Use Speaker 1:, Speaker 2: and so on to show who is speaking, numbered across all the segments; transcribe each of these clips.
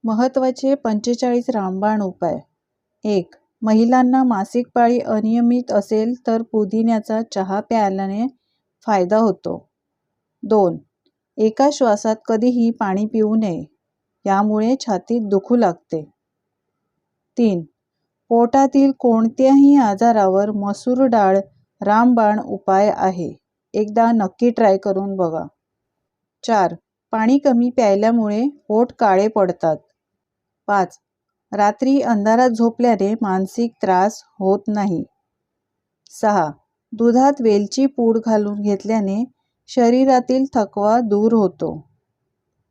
Speaker 1: महत्त्वाचे 45 रामबाण उपाय. 1. महिलांना मासिक पाळी अनियमित असेल तर पुदिन्याचा चहा प्यायल्याने फायदा होतो. 2. एका श्वासात कधीही पाणी पिऊ नये, यामुळे छातीत दुखू लागते. 3. पोटातील कोणत्याही आजारावर मसूर डाळ रामबाण उपाय आहे. एकदा नक्की ट्राय करून बघा. 4. पाणी कमी प्यायल्यामुळे ओठ काळे पडतात. 5. रात्री अंधारात झोपल्याने मानसिक त्रास होत नाही. 6. दुधात वेलची पूड घालून घेतल्याने शरीरातील थकवा दूर होतो.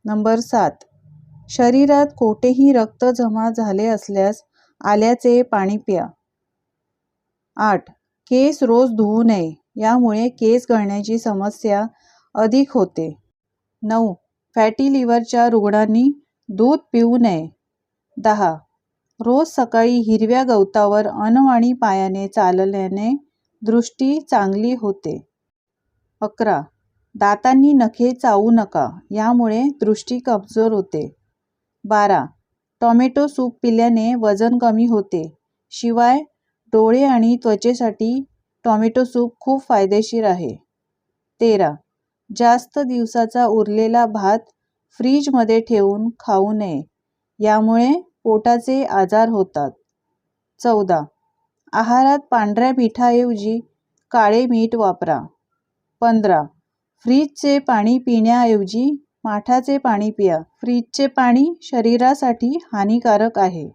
Speaker 1: नंबर 7. शरीरात कोठेही रक्त जमा झाले असल्यास आल्याचे पाणी प्या. 8. केस रोज धुवू नये, यामुळे केस गळण्याची समस्या अधिक होते. 9. फॅटी लिव्हरच्या रुग्णांनी दूध पिऊ नये. 10. रोज सकाळी हिरव्या गवतावर अनवाणी पायाने चालल्याने दृष्टी चांगली होते. 11. दातांनी नखे चावू नका, यामुळे दृष्टी कमजोर होते. 12. टोमॅटो सूप पिल्याने वजन कमी होते. शिवाय डोळे आणि त्वचेसाठी टोमॅटो सूप खूप फायदेशीर आहे. 13. जास्त दिवसाचा उरलेला भात फ्रीजमध्ये ठेवून खाऊ नये, यामुळे पोटाचे आजार होतात. 14. आहारात पांढऱ्या मिठाऐवजी काळे मीठ वापरा. 15. फ्रीजचे पाणी पिण्याऐवजी माठाचे पाणी पिया. फ्रीजचे पाणी शरीरासाठी हानिकारक आहे.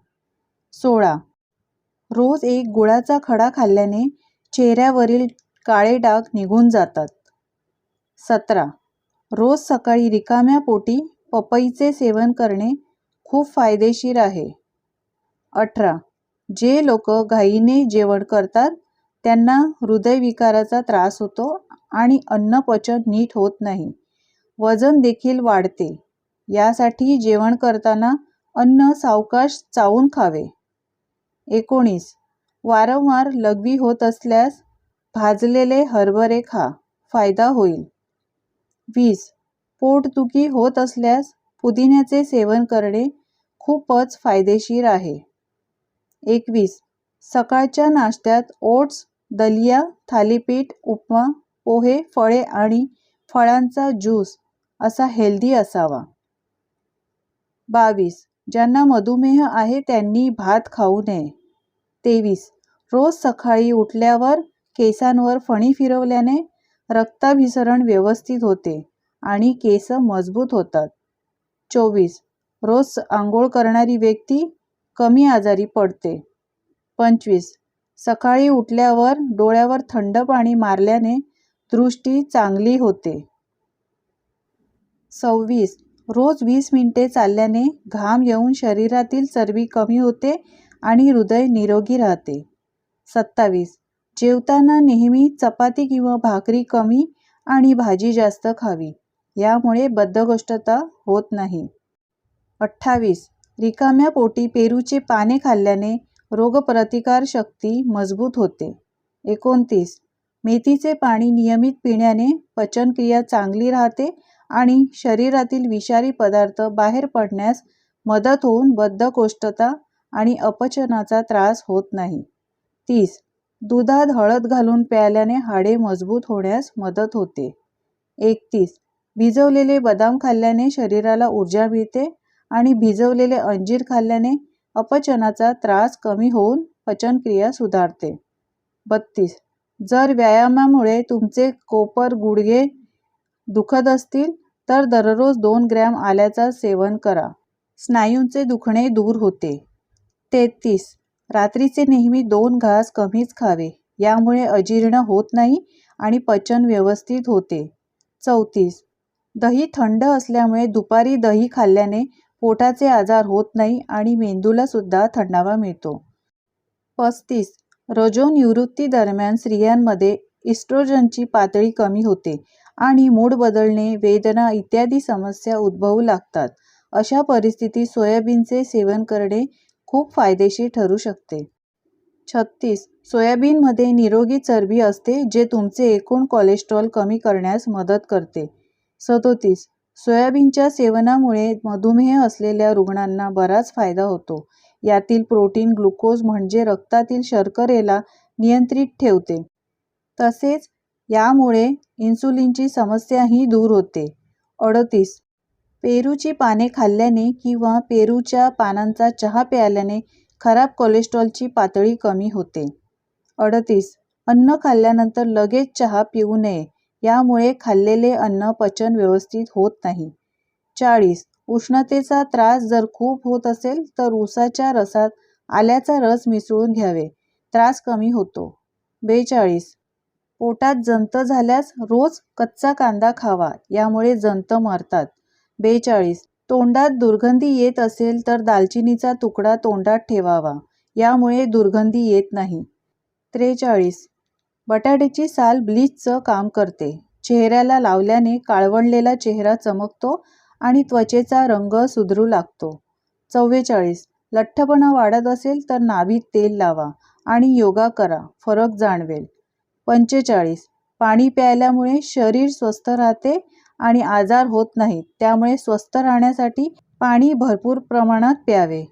Speaker 1: 16. रोज एक गुळाचा खडा खाल्ल्याने चेहऱ्यावरील काळे डाग निघून जातात. 17. रोज सकाळी रिकाम्या पोटी पपईचे सेवन करणे खूप फायदेशीर आहे. 18. जे लोक घाईने जेवण करतात त्यांना हृदयविकाराचा त्रास होतो आणि अन्न पचन नीट होत नाही. वजन देखील वाढते. यासाठी जेवण करताना अन्न सावकाश चावून खावे. 19. वारंवार लघवी होत असल्यास भाजलेले हरभरे खा, फायदा होईल. 20. पोटदुखी होत असल्यास पुदिन्याचे सेवन करणे खूपच फायदेशीर आहे. 21. सकाळच्या नाश्त्यात ओट्स, दलिया, थालीपीठ, उपमा, पोहे, फळे आणि फळांचा ज्यूस असा हेल्दी असावा. 22. ज्यांना मधुमेह आहे त्यांनी भात खाऊ नये. 23. रोज सकाळी उठल्यावर केसांवर फणी फिरवल्याने रक्ताभिसरण व्यवस्थित होते आणि केस मजबूत होतात. 24. रोज आंघोळ करणारी व्यक्ती कमी आजारी पडते. 25. सकाळी उठल्यावर डोळ्यावर थंड पाणी मारल्याने दृष्टी चांगली होते. 26. रोज 20 मिनिटे चालल्याने घाम येऊन शरीरातील चरबी कमी होते आणि हृदय निरोगी राहते. 27. जेवताना नेहमी चपाती किंवा भाकरी कमी आणि भाजी जास्त खावी, यामुळे बद्धकोष्ठता होत नाही. 28. रिकाम्या पोटी पेरूचे पाने खाल्ल्याने रोगप्रतिकार शक्ती मजबूत होते. 29. मेथीचे पाणी नियमित पिण्याने पचनक्रिया चांगली राहते आणि शरीरातील विषारी पदार्थ बाहेर पडण्यास मदत होऊन बद्धकोष्ठता आणि अपचनाचा त्रास होत नाही. 30. दुधात हळद घालून प्यायल्याने हाडे मजबूत होण्यास मदत होते. 31. भिजवलेले बदाम खाल्ल्याने शरीराला ऊर्जा मिळते आणि भिजवलेले अंजीर खाल्ल्याने अपचनाचा त्रास कमी होऊन पचनक्रिया सुधारते. 32. जर व्यायामामुळे तुमचे कोपर गुडघे दुखत असतील तर दररोज 2 ग्रॅम आल्याचा सेवन करा. स्नायूंचे दुखणे दूर होते. 33. रात्रीचे नेहमी 2 घास कमीच खावे, यामुळे अजीर्ण होत नाही आणि पचन व्यवस्थित होते. 34. दही थंड असल्यामुळे दुपारी दही खाल्ल्याने पोटाचे आजार होत नाही आणि मेंदूला सुद्धा थंडावा मिळतो. 35. रजोनिवृत्ती दरम्यान स्त्रियांमध्ये इस्ट्रोजनची पातळी कमी होते आणि मूड बदलणे, वेदना इत्यादी समस्या उद्भवू लागतात. अशा परिस्थितीत सोयाबीनचे सेवन करणे खूप फायदेशीर ठरू शकते. 36. सोयाबीनमध्ये निरोगी चरबी असते जे तुमचे एकूण कोलेस्ट्रॉल कमी करण्यास मदत करते. 37. सोयाबीनच्या सेवनामुळे मधुमेह असलेल्या रुग्णांना बराच फायदा होतो. यातील प्रोटीन ग्लुकोज म्हणजे रक्तातील शर्करेला नियंत्रित ठेवते. तसेच यामुळे इन्सुलिनची समस्याही दूर होते. 38. पेरूची पाने खाल्ल्याने किंवा पेरूच्या पानांचा चहा प्यायल्याने खराब कोलेस्ट्रॉलची पातळी कमी होते. 38. अन्न खाल्ल्यानंतर लगेच चहा पिऊ नये. यामुळे खाल्लेले अन्न पचन व्यवस्थित होत नाही. 40. उष्णतेचा त्रास जर खूप होत असेल तर उसाच्या रसात आल्याचा रस मिसळून घ्यावे. त्रास कमी होतो. 42. पोटात जंत झाल्यास रोज कच्चा कांदा खावा. यामुळे जंत मरतात. 42. तोंडात दुर्गंधी येत असेल तर दालचिनीचा तुकडा तोंडात ठेवावा. यामुळे दुर्गंधी येत नाही. 43. बटाट्याची साल ब्लीचचं काम करते. चेहऱ्याला लावल्याने काळवंडलेला चेहरा चमकतो आणि त्वचेचा रंग सुधरू लागतो. 44. लठ्ठपणा वाढत असेल तर नाभीत तेल लावा आणि योगा करा. फरक जाणवेल. 45. पाणी प्यायल्यामुळे शरीर स्वस्थ राहते आणि आजार होत नाहीत. त्यामुळे स्वस्थ राहण्यासाठी पाणी भरपूर प्रमाणात प्यावे.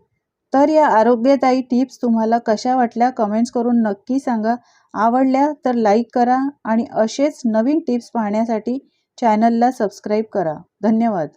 Speaker 1: तर या आरोग्यदायी टिप्स तुम्हाला कशा वाटल्या कमेंट्स करून नक्की सांगा. आवडल्या तर लाईक करा आणि असेच नवीन टिप्स पाहण्यासाठी चॅनलला सबस्क्राईब करा. धन्यवाद.